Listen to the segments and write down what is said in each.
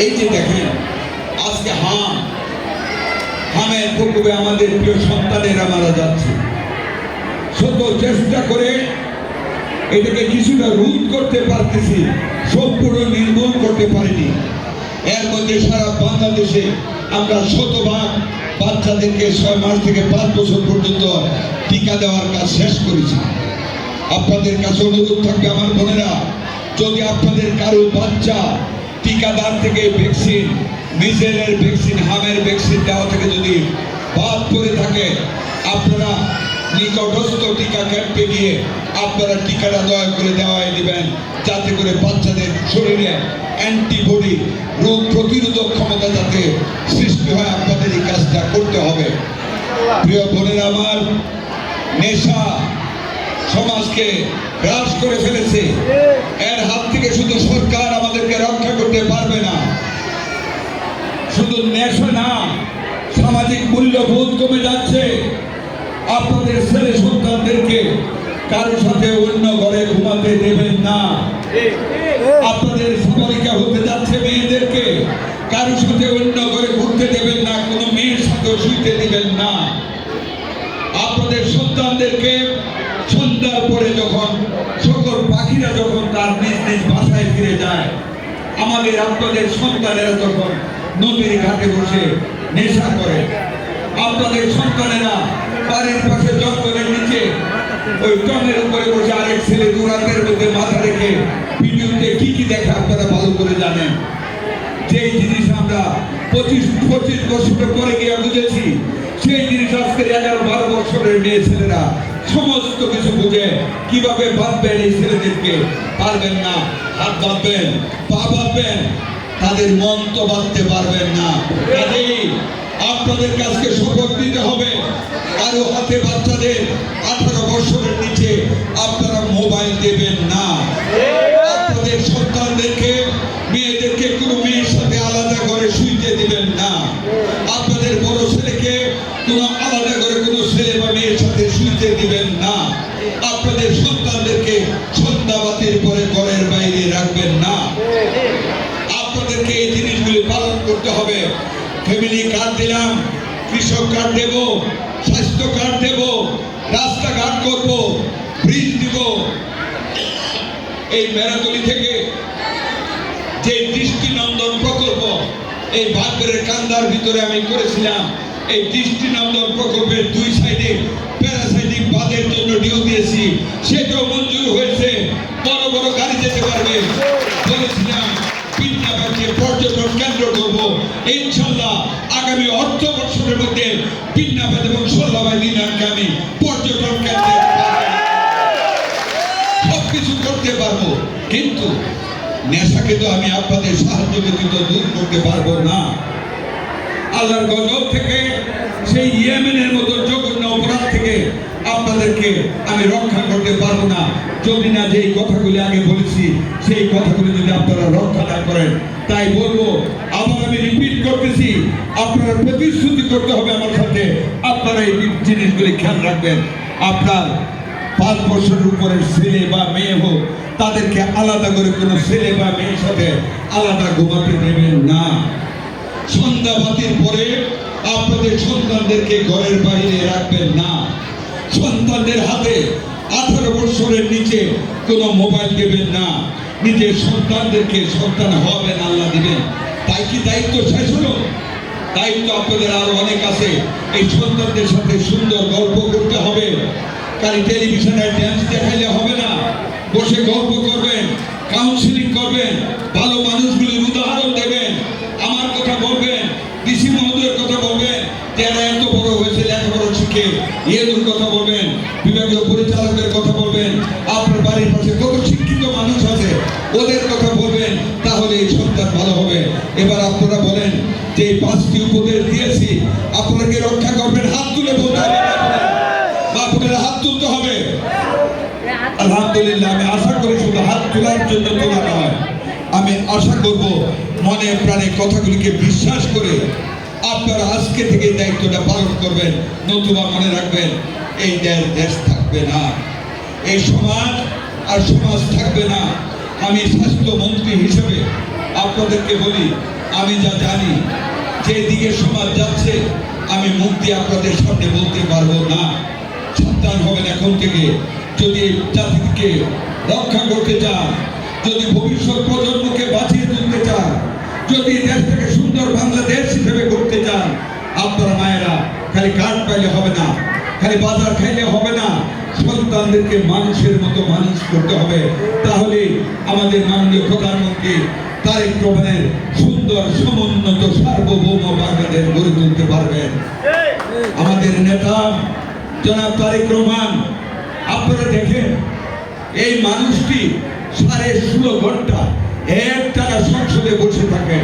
এই যে দেখেন আজকে হামের প্রকোপে আমাদের প্রিয় সন্তানেরা মারা যাচ্ছে। শত চেষ্টা করে এটাকে কিছুটা রোধ করতে পারতেছি, সম্পূর্ণ নির্মূল করতে পারিনি। এর মধ্যে সারা বাংলাদেশে আমরা শতভাগ বাচ্চাদেরকে 6 মাস থেকে 5 বছর পর্যন্ত টিকা দেওয়ার কাজ শেষ করেছি। আপনাদের কাছে অনুরোধ থাকবে আমার বোনেরা, যদি আপনাদের কারো বাচ্চা টিকাদান থেকে ভ্যাকসিন, মিজেলের ভ্যাকসিন, হামের ভ্যাকসিন দেওয়া থেকে যদি বাদ পড়ে থাকে, আপনারা নিকটস্থ টিকা ক্যাম্পে গিয়ে আপনারা টিকাটা দয়া করে দেওয়াই দিবেন, যাতে করে বাচ্চাদের শরীরে অ্যান্টিবডি, রোগ প্রতিরোধক ক্ষমতা যাতে সৃষ্টি হয়। আপনাদের এই কাজটা করতে হবে। প্রিয় বোনেরা আমার, নেশা সমাজকে গ্রাস করে ফেলেছে। এর হাত থেকে শুধু সরকার আমাদেরকে রক্ষা করতে পারবে না। শুধু নেশা না, সামাজিক মূল্যবোধ কমে যাচ্ছে। আপনাদের ছেলে সন্তানদেরকে কারোর সাথে অন্য ঘরে ঘুমাতে দেবেন না। আপনাদের সাবলীকা হতে যাচ্ছে মেয়েদেরকে কারোর সাথে অন্য ঘরে ঘুরতে দেবেন না, কোনো মেয়ের সাথে শুইতে দেবেন না। আপনাদের সন্তানদেরকে সন্ধ্যার পরে যখন সকল পাখিরা যখন তার নিজ নিজ বাসায় ফিরে যায়, আমাদের আপনাদের সন্তানেরা যখন নদীর ঘাটে বসে নেশা করে, আপনাদের সন্তানেরা বাড়ির পাশে জঙ্গলের নিচে ওই টনের উপরে বসে আরেক ছেলে দূরান্তের মধ্যে মাথা রেখে ভিডিওতে কি দেখে আপনারা ভালো করে জানেন। যেই জিনিস আমরা 25 বছর পরে গিয়ে বুঝেছি, সেই জিনিস আজকে 11-12 বছরের মেয়ে ছেলেরা সমস্ত কিছু বুঝে। কিভাবে বাঁধবেন এই ছেলেদেরকে? পারবেন না। হাত বাঁধবেন, পা বাঁধবেন, তাদের মন তো বাঁধতে পারবেন না। কাজেই আপনাদের কাছে শপথ নিতে হবে, কারো হাতে বাচ্চাদের 18 বছরের নিচে আপনারা মোবাইল দেবেন না। আপনাদের সন্তানদেরকে, মেয়েদেরকে কোনো মেয়ের সাথে আলাদা করে শুইতে দিবেন না। আপনাদের বড় ছেলেকে কোনো আলাদা করে কোনো ছেলে বা মেয়ের সাথে শুইতে দিবেন না। আপনাদের সন্তানদেরকে সন্ধ্যাবাতির পরে ঘরের বাইরে রাখবেন না। আপনাদেরকে এই জিনিসগুলি পালন করতে হবে। ফ্যামিলি কার্ড দিলাম, কৃষক কার্ড দেব, স্বাস্থ্য কার্ড দেব, রাস্তাঘাট করব, ব্রিজ দিব। এই মেরাতলি থেকে যে দৃষ্টিনন্দন প্রকল্প এই ভাগ্যের কান্দার ভিতরে আমি করেছিলাম, এই দৃষ্টিনন্দন প্রকল্পের 2 সাইডে প্যারাসাইটিক বাঁধের জন্য ডিও দিয়েছি, সেটাও মঞ্জুর হয়েছে। বড় বড় গাড়ি যেতে পারবে। বলেছিলাম পিন্নাবাদকে পর্যটন কেন্দ্র করব। ইনশাল্লাহ আগামী অর্থ বছরের মধ্যে পিন্নাবাদ এবং সোল্লাবাই দিনারকে আমি পর্যটন কেন্দ্রে সবকিছু করতে পারবো। কিন্তু নেশাকে তো আমি আপনাদের সাহায্য ব্যতীত দূর করতে পারবো না। আল্লাহর গজব থেকে, সেই ইয়েমেনের মতো জঘন্য অপরাধ থেকে আপনাদেরকে আমি রক্ষা করতে পারবো না, যদি না যেই কথাগুলি আগে বলেছি সেই কথাগুলি যদি আপনারা রক্ষা না করেন। তাই বলবো, আবার আমি রিপিট করতেছি, আপনারা প্রতিশ্রুতি করতে হবে আমার সাথে। আপনারা এই জিনিসগুলি খেয়াল রাখবেন। আপনার 5 বছরের উপরের ছেলে বা মেয়ে হোক, তাদেরকে আলাদা করে কোনো ছেলে বা মেয়ের সাথে আলাদা ঘুমাতে দেবেন না। সন্ধ্যাবাতির পরে আপনাদের সন্তানদেরকে ঘরের বাইরে রাখবেন না। সন্তানদের হাতে 18 বছরের নিচে কোনো মোবাইল দেবেন না। নিজের সন্তানদেরকে সন্তান হবেন, আল্লাহ দিবেন। তাই কি দায়িত্ব শেষ হলো? দায়িত্ব আপনাদের আরো অনেক আছে। এই সন্তানদের সাথে সুন্দর গল্প করতে হবে। খালি টেলিভিশনে ড্যান্স দেখাইলে হবে না। বসে গল্প করবেন, কাউন্সিলিং করবেন, ভালো মানুষগুলির উদাহরণ দেবেন, আমার কথা বলবেন, ডিসি মহোদয়ের কথা বলবেন, যারা এত বড় হয়েছে লেখাপড়া শিখে এদের কথা বলবেন, বিভাগীয় পরিচালকের কথা বলবেন, আপনার বাড়ির পাশে কত শিক্ষিত মানুষ আছে ওদের কথা বলবেন। তাহলে এই সন্তান ভালো হবে। এবার আপনারা বলেন যে এই 5টি উপদেশ দিয়েছি, আপনারা কি রক্ষা করবেন? হাত তুলে বলতে হবে, আপনারা হাত তুলতে হবে। আলহামদুলিল্লাহ, আমি আশা করি শুধু হাত তোলার জন্য তোলা নয়, আমি আশা করব মনে প্রাণে কথাগুলিকে বিশ্বাস করে আপনারা আজকে থেকে দায়িত্বটা পালন করবেন। নতুবা মনে রাখবেন, এই দেশ থাকবে না, এই সমাজ আর সমাজ থাকবে না। আমি স্বাস্থ্যমন্ত্রী হিসেবে আপনাদেরকে বলি, আমি যা জানি যেদিকে সমাজ যাচ্ছে আমি মুখ দিয়ে আপনাদের সামনে বলতে পারবো না। সাবধান হবেন এখন থেকে। যদি জাতিকে রক্ষা করতে চান, যদি ভবিষ্যৎ প্রজন্মকে বাঁচিয়ে তুলতে চান, যদি দেশটাকে সুন্দর বাংলাদেশ হিসেবে করতে চান, আপনারা মায়েরা খালি কার্ড পাইলে হবে না, খালি বাজার খাইলে হবে না, সন্তানদেরকে মানুষের মতো মানুষ করতে হবে। তাহলে আমাদের মাননীয় প্রধানমন্ত্রী তারেক রহমানের সুন্দর সমুন্নত সার্বভৌম বাংলাদেশ গড়ে তুলতে পারবেন। আমাদের নেতা জনাব তারেক রহমান, আপনারা দেখেন এই মানুষটি 16.5 ঘন্টা একটানা সংসদে বসে থাকেন।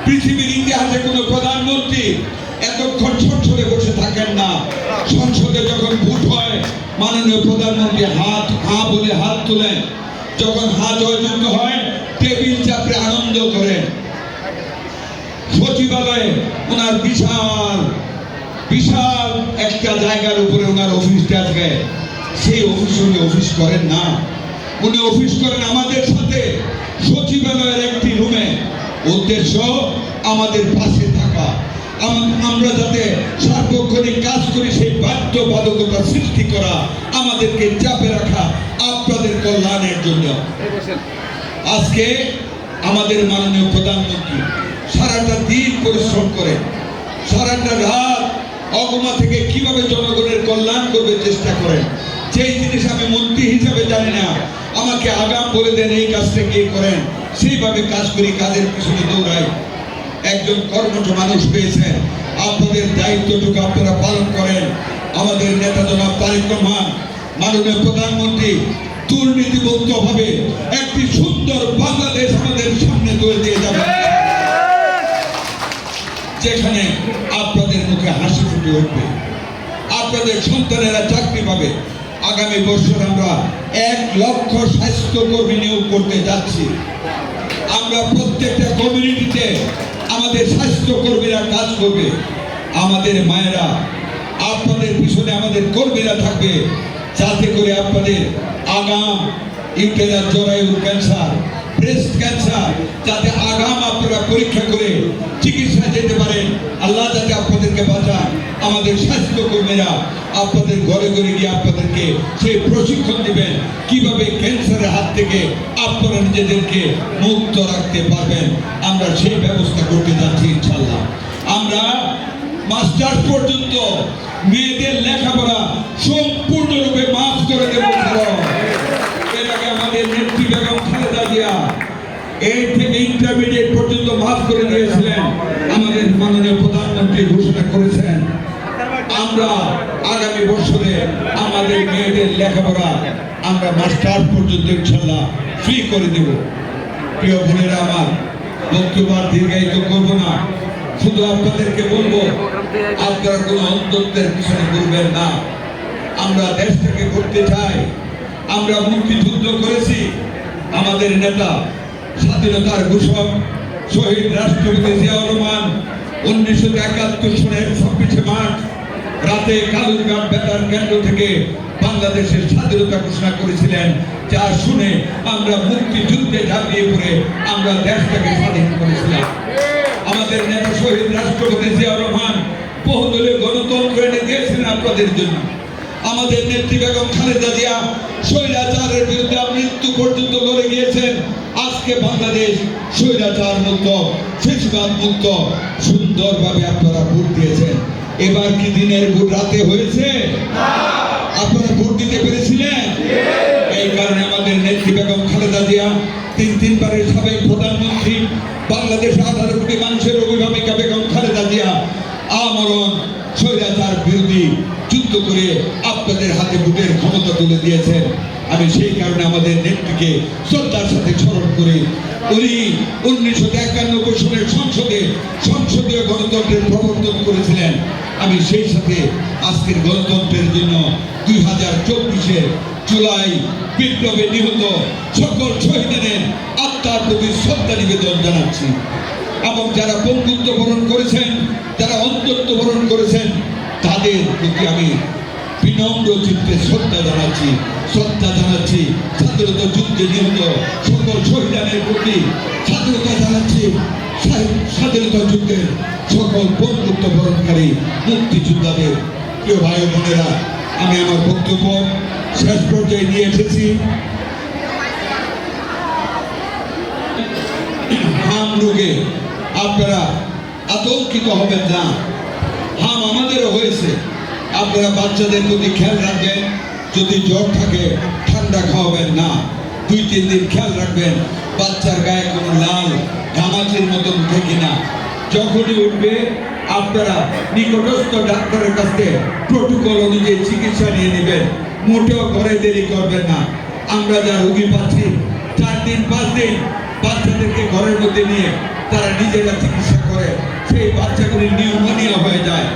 পৃথিবীর ইতিহাসে কোনো প্রধানমন্ত্রী এতক্ষণ সংসদে বসে থাকেন না। সংসদে যখন ভোট হয় মাননীয় প্রধানমন্ত্রী হাঁ বলে হাত তোলেন, যখন হাত জয়যুক্ত হয় টেবিল চাপড়ে আনন্দ করেন। সচিবালয়ে ওনার বিশাল বিশাল একটা জায়গার উপরে ওনার অফিসটা আছে, সেই অফিস উনি অফিস করেন না, উনি অফিস করেন আমাদের সাথে সচিবালয়ের একটি রুমে। উদ্দেশ্য আমাদের পাশে থাকা, আমরা যাতে সার্বক্ষণিক কাজ করি সেই বাধ্যবাধকতা সৃষ্টি করা, আমাদেরকে চাপে রাখা আপনাদের কল্যাণের জন্য। আজকে আমাদের মাননীয় প্রধানমন্ত্রী সারাটা দিন পরিশ্রম করে, সারাটা রাত অগমা থেকে কিভাবে জনগণের কল্যাণ করবে চেষ্টা করেন। যেই জিনিস আমি মন্ত্রী হিসাবে জানি না, আমাকে আগাম বলে দেন এই কাজটা কে করেন, সেইভাবে কাজ করি, কাজের পিছনে দৌড়াই। একজন কর্মঠ মানুষ পেয়েছেন, আপনাদের দায়িত্বটুকু আপনারা পালন করেন। আমাদের নেতা জনাব তারেক রহমান মাননীয় প্রধানমন্ত্রী দুর্নীতিমুক্ত ভাবে একটি সুন্দর বাংলাদেশ আমাদের সামনে তুলে দিয়ে যাবেন, যেখানে আপনাদের মুখে হাসি ফুটে উঠবে, আপনাদের সন্তানেরা চাকরি পাবে। আগামী বছর আমরা 1 লক্ষ স্বাস্থ্যকর্মী নিয়োগ করতে যাচ্ছি। আমরা প্রত্যেকটা কমিউনিটিতে আমাদের স্বাস্থ্যকর্মীরা কাজ করবে। আমাদের মায়েরা আপনাদের পিছনে আমাদের কর্মীরা থাকবে, যাতে করে আপনাদের আগাম ইউটেরাস জরায়ুর ক্যান্সার, ব্রেস্ট ক্যান্সার যাতে আগাম আপনারা পরীক্ষা করে চিকিৎসা যেতে পারেন। আল্লাহ যাতে আপনাদেরকে বাঁচান। আমাদের স্বাস্থ্যকর্মীরা আপনাদের ঘরে ঘরে গিয়ে আপনাদেরকে সেই প্রশিক্ষণ দিবেন কিভাবে ক্যান্সারের হাত থেকে আপনারা নিজেদেরকে মুক্ত রাখতে পারবেন। আমরা সেই ব্যবস্থা করতে যাচ্ছি ইনশাল্লাহ। আমরা মাস্টার্স পর্যন্ত মেয়েদের লেখাপড়া সম্পূর্ণরূপে মাফ করে দেব। এর আগে আমাদের নেত্রী বেগম খালেদা জিয়া 8 থেকে ইন্টারমিডিয়েট পর্যন্ত মাফ করে দিয়েছিলেন। আমাদের মাননীয় প্রধানমন্ত্রী ঘোষণা করেছেন আমরা আগামী বছরে আমাদের মেয়েদের লেখাপড়া আমরা মাস্টার্স পর্যন্ত ইনশাল্লাহ ফ্রি করে দেব। প্রিয় বোনেরা, আমার বক্তব্য দীর্ঘায়িত করব না, শুধু আপনাদেরকে বলবো আপনারা কোনো অন্তত্বের পিছনে ঘুরবেন না। আমরা দেশটাকে করতে চাই। আমরা মুক্তিযুদ্ধ করেছি। আমাদের নেতা স্বাধীনতার ঘোষক শহীদ রাষ্ট্রপতি জিয়াউর রহমান 1971 সালের 26 মার্চ রাতে কালুরঘাট বেতার কেন্দ্র থেকে বাংলাদেশের স্বাধীনতা ঘোষণা করেছিলেন, যা শুনে আমরা মুক্তিযুদ্ধে ঝাঁপিয়ে পড়ে আমরা দেশটাকে স্বাধীন করেছিলাম। আমাদের নেতা শহীদ রাষ্ট্রপতি জিয়াউর রহমান বহুদলীয় গণতন্ত্র এনে দিয়েছিলেন আপনাদের জন্য। আমাদের নেত্রী বেগম খালেদা জিয়া স্বৈরাচারের বিরুদ্ধে মৃত্যু পর্যন্ত লড়ে গিয়েছেন। আজকে বাংলাদেশ স্বৈরাচার মুক্ত, ফ্যাসিবাদ মুক্ত সুন্দরভাবে আপনারা ভোট দিয়েছেন। এবার কি দিনের ভোট রাতে হয়েছে? আপনারা ভোট দিতে পেরেছিলেন? এই কারণে আমাদের নেত্রী বেগম খালেদা জিয়া 3 বারের সাবেক প্রধানমন্ত্রী, বাংলাদেশ 18 কোটি মানুষের অভিভাবিকা বেগম খালেদা জিয়া আমরণ স্বৈরাচার বিরোধী যুদ্ধ করে আপনাদের হাতে ভোটের ক্ষমতা তুলে দিয়েছেন। আমি সেই কারণে আমাদের নেত্রীকে শ্রদ্ধার সাথে স্মরণ করি। উনি 1991 সালের সংসদীয় গণতন্ত্রের প্রবর্তন করেছিলেন। আমি সেই সাথে আজকের গণতন্ত্রের জন্য 2024-এর জুলাই বিপ্লবে নিহত সকল শহীদদের আত্মার প্রতি শ্রদ্ধা নিবেদন জানাচ্ছি এবং যারা বঙ্গুত্ব বরণ করেছেন, যারা অন্তত্ব বরণ করেছেন, তাদের প্রতি আমি বিনম্র চিত্তে শ্রদ্ধা জানাচ্ছি। স্বাধীনতা যুদ্ধে নিহত সকল শহীদের প্রতি স্বাধীনতা জানাচ্ছি, স্বাধীনতা যুদ্ধের সকল বন্ধুত্ব বরণকারী মুক্তিযোদ্ধাদের প্রিয় ভাই বোনেরা, আমি আমার বক্তব্য শেষ পর্যায়ে নিয়ে এসেছি। হাম রোগে আপনারা আতঙ্কিত হবেন না, হাম আমাদেরও হয়েছে। আপনারা বাচ্চাদের প্রতি খেয়াল রাখবেন, যদি জ্বর থাকে ঠান্ডা খাওয়াবেন না, 2-3 দিন খেয়াল রাখবেন বাচ্চার গায়ে কোনো লাল ঘামাচির মতন উঠে কিনা। যখনই উঠবে আপনারা নিকটস্থ ডাক্তারের কাছে প্রটোকল অনুযায়ী চিকিৎসা নিয়ে নেবেন, মোটেও ঘরে দেরি করবেন না। আমরা যা রোগী পাচ্ছি 4 দিন 5 দিন বাচ্চাদেরকে ঘরের মধ্যে নিয়ে তারা নিজেরা চিকিৎসা করে, সেই বাচ্চাগুলি নিউমোনিয়া হয়ে যায়,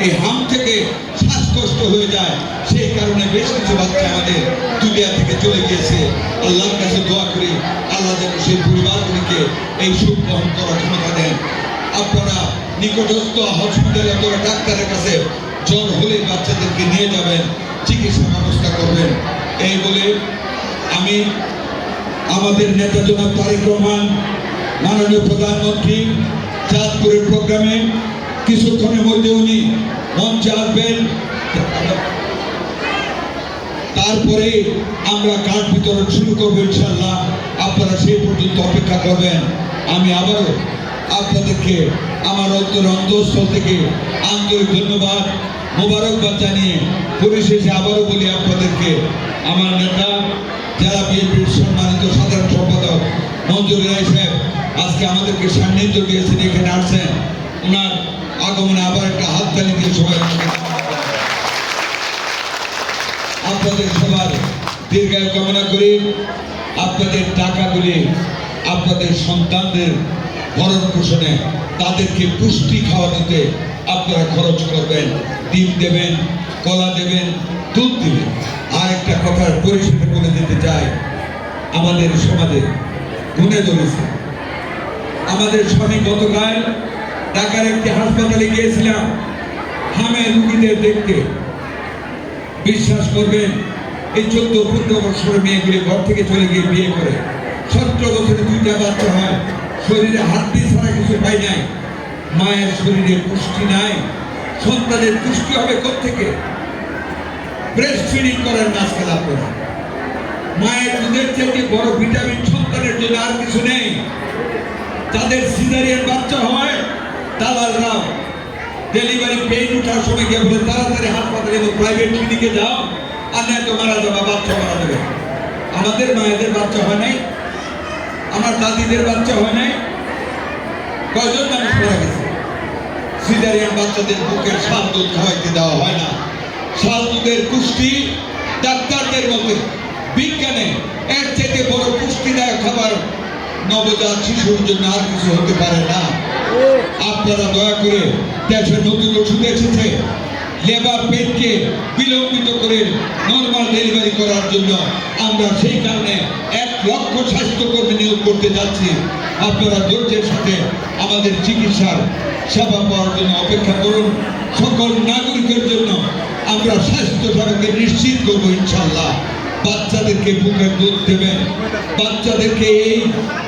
এই হাম থেকে শ্বাসকষ্ট হয়ে যায়। সেই কারণে বেশ কিছু বাচ্চা আমাদের দুনিয়া থেকে চলে গিয়েছে। আল্লাহর কাছে দোয়া করি আল্লাহ যেন সেই পরিবারগুলিকে এই সুখ বহন করার ক্ষমতা দেন। আপনারা নিকটস্থ হসপিটালে অথবা ডাক্তারের কাছে জ্বর হলে বাচ্চাদেরকে নিয়ে যাবেন, চিকিৎসা ব্যবস্থা করবেন। এই বলে আমি আমাদের নেতা জনাব তারেক রহমান মাননীয় প্রধানমন্ত্রী চাঁদপুরের প্রোগ্রামে কিছুক্ষণের মধ্যে উনি মঞ্চে আসবেন, তারপরে আমরা কার্ড বিতরণ শুরু করবো ইনশাল্লাহ। আপনারা সেই পর্যন্ত অপেক্ষা করবেন। আমি আবারও আপনাদেরকে আমার অন্তঃস্থল থেকে আন্তরিক ধন্যবাদ মোবারকবাদ জানিয়ে পরিশেষে আবারও বলি আপনাদেরকে আমার নেতা জেলা বিএনপির সম্মানিত সাধারণ সম্পাদক মঞ্জুর রায় সাহেব আজকে আমাদেরকে সান্নিধ্য দিয়েছেন, এখানে আসছেন। ওনার আগমনে আবার একটা হাততালি দিয়ে সবাই আপনাদের সবার দীর্ঘায়ু কামনা করি। আপনাদের টাকাগুলি আপনাদের সন্তানদের ভরণ পোষণে, তাদেরকে পুষ্টি খাওয়ানোতে আপনারা খরচ করবেন। ডিম দেবেন, কলা দেবেন, দুধ দেবেন। আর একটা কথার পরিশেষে বলে দিতে চাই, আমাদের সমাজে গুণে ধরেছে। আমাদের স্বামী গতকাল ঢাকার একটি হাসপাতালে গিয়েছিলাম হামে রুগীদের দেখতে। বিশ্বাস করবেন, এই 14-15 বছরের মেয়েগুলি ঘর থেকে চলে গিয়ে বিয়ে করে 17 বছরে 2টা বাচ্চা হয়, শরীরে হাড্ডি ছাড়া কিছু পাই নাই, মায়ের শরীরে পুষ্টি নাই। সন্তানের পুষ্টি হবে কোত্থেকে? ব্রেস্ট ফিডিং করার নাচ খেলা করে। মায়ের দুধের থেকে বড় ভিটামিন সন্তানের জন্য আর কিছু নেই। যাদের সিজারিয়ান বাচ্চা হয় দালালরা ডেলিভারি পেইন উঠার সময় গিয়ে বলে তাড়াতাড়ি হাসপাতালে এবং প্রাইভেট ক্লিনিকে যাও, আর নয় তো মারা যাবে, বাচ্চা মারা যাবে। আমাদের মায়েদের বাচ্চা হয় নাই, আমার দাদিদের বাচ্চা হয় নাই। কয়জন মানুষ মারা গেছে? সিজারিয়ান বাচ্চাদের বুকের শাল দুধ খাওয়াইতে দেওয়া হয় না। শাল দুধের পুষ্টি ডাক্তারদের মতে বিজ্ঞানে এর থেকে বড় পুষ্টিদায়ক খাবার নবজাত শিশুর জন্য আর কিছু হতে পারে না। আপনারা দয়া করে দেশে নতুন ওষুধ এসেছে, লেবার পেনকে বিলম্বিত করে নর্মাল ডেলিভারি করার জন্য আমরা সেই কারণে 1 লক্ষ স্বাস্থ্যকর্মী নিয়োগ করতে যাচ্ছি। আপনারা ধৈর্যের সাথে আমাদের চিকিৎসার সেবা পাওয়ার জন্য অপেক্ষা করুন। সকল নাগরিকের জন্য আমরা স্বাস্থ্য সেবাকে নিশ্চিত করবো ইনশাল্লাহ। বাচ্চাদেরকে বুকের দুধ দেবেন, বাচ্চাদেরকে এই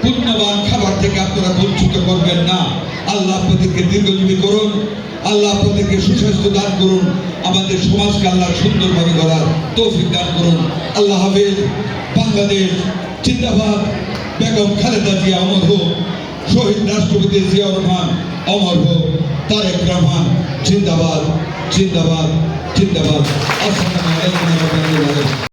পুণ্যবান খাবার থেকে আপনারা বঞ্চিত করবেন না। আল্লাহ আপনাদেরকে দীর্ঘজীবী করুন, আল্লাহ আপনাদেরকে সুস্বাস্থ্য দান করুন, আমাদের সমাজকে আল্লাহ সুন্দরভাবে গড়ার তৌফিক দান করুন। আল্লাহ হাফেজ। বাংলাদেশ জিন্দাবাদ। বেগম খালেদা জিয়া অমর হোক। শহীদ রাষ্ট্রপতি জিয়াউর রহমান অমর হোক। তারেক রহমান জিন্দাবাদ, জিন্দাবাদ, জিন্দাবাদ। আসসালামু আলাইকুম ওয়া রাহমাতুল্লাহ।